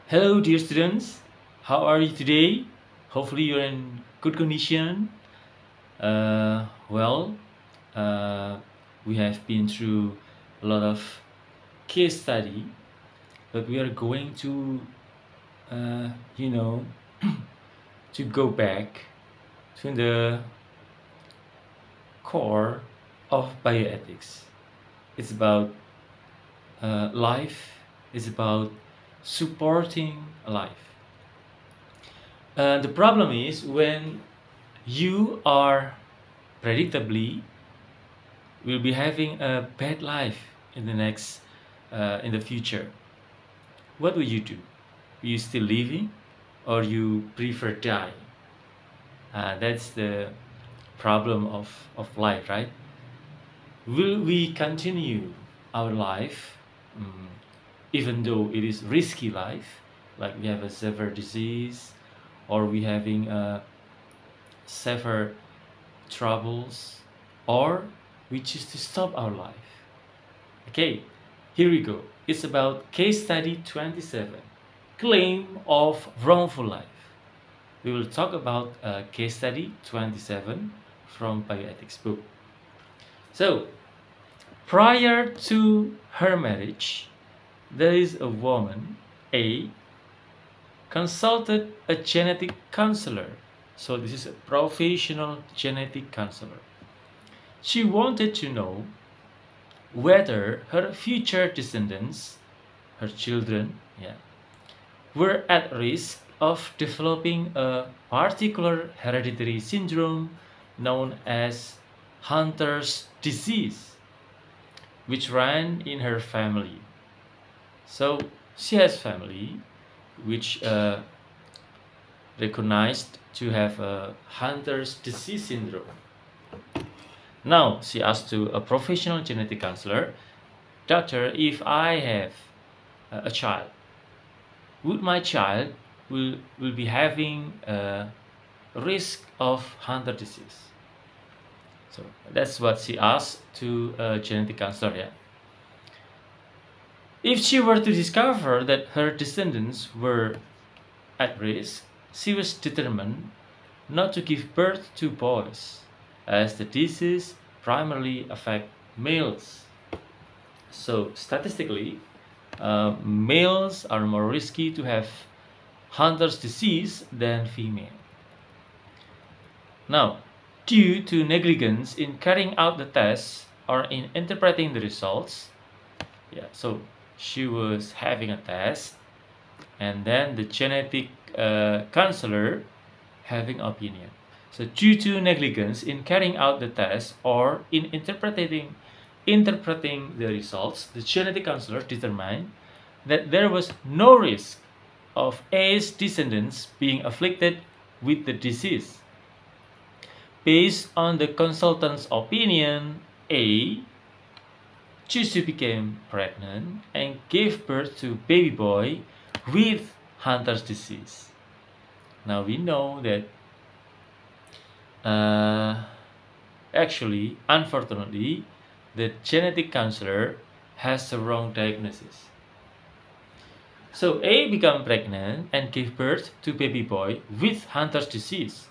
Hello, dear students. How are you today? Hopefully, you're in good condition. Uh, well, uh, we have been through a lot of case study, but we are going to, uh, you know, to go back to the core of bioethics. It's about life. It's about supporting life. The problem is when you are predictably will be having a bad life in the future. What will you do? Are you still living, or you prefer die? That's the problem of life, right? Will we continue our life, mm, even though it is risky life, like we have a severe disease, or we having a severe troubles, or we choose to stop our life? Okay, here we go. It's about case study 27, claim of wrongful life. We will talk about case study 27 from bioethics book. So, prior to her marriage, there is a woman, A, consulted a genetic counselor. So this is a professional genetic counselor. She wanted to know whether her future descendants, her children, were at risk of developing a particular hereditary syndrome known as Hunter's disease, which ran in her family. So she has family which recognized to have a Hunter's disease syndrome. Now she asked to a professional genetic counselor, "Doctor, if I have a child, would my child will be having a risk of Hunter disease?" So that's what she asked to a genetic counselor. Yeah. If she were to discover that her descendants were at risk, she was determined not to give birth to boys, as the disease primarily affect males. So statistically, males are more risky to have Hunter's disease than female. Now, due to negligence in carrying out the tests or in interpreting the results, so she was having a test, and then the genetic counselor having opinion. So due to negligence in carrying out the test or in interpreting the results, the genetic counselor determined that there was no risk of A's descendants being afflicted with the disease. Based on the consultant's opinion, A chose to become pregnant and gave birth to baby boy with Hunter's disease. Now we know that actually, unfortunately, the genetic counselor has the wrong diagnosis. So A became pregnant and gave birth to baby boy with Hunter's disease.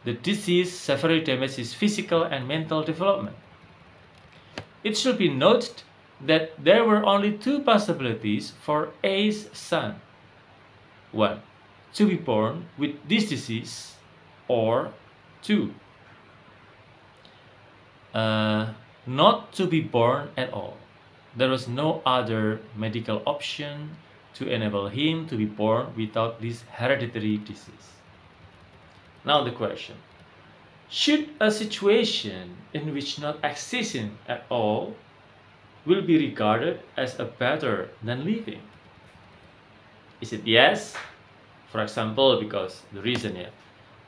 The disease severely damages his physical and mental development. It should be noted that there were only two possibilities for A's son. One, to be born with this disease, or two, not to be born at all. There was no other medical option to enable him to be born without this hereditary disease. Now the question: should a situation in which not existing at all will be regarded as a better than living? Is it yes? For example, because the reason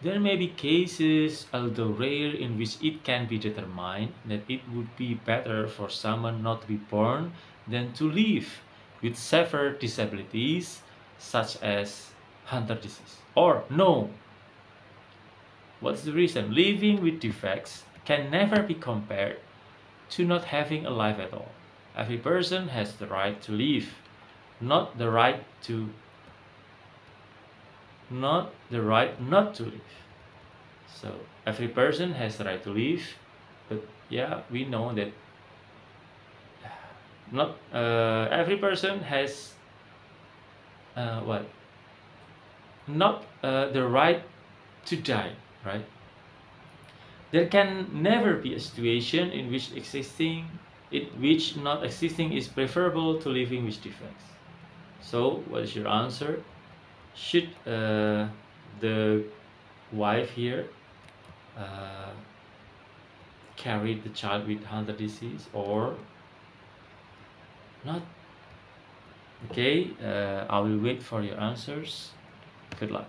there may be cases, although rare, in which it can be determined that it would be better for someone not to be born than to live with severe disabilities such as Hunter disease. Or no. What's the reason? Living with defects can never be compared to not having a life at all. Every person has the right to live, not the right to not the right not to live. So every person has the right to live, but yeah, we know that not every person has what not the right to die, right? There can never be a situation in which not existing is preferable to living with defects. So, what is your answer? Should the wife here uh, carry the child with Hunter disease or not? Okay, I will wait for your answers. Good luck.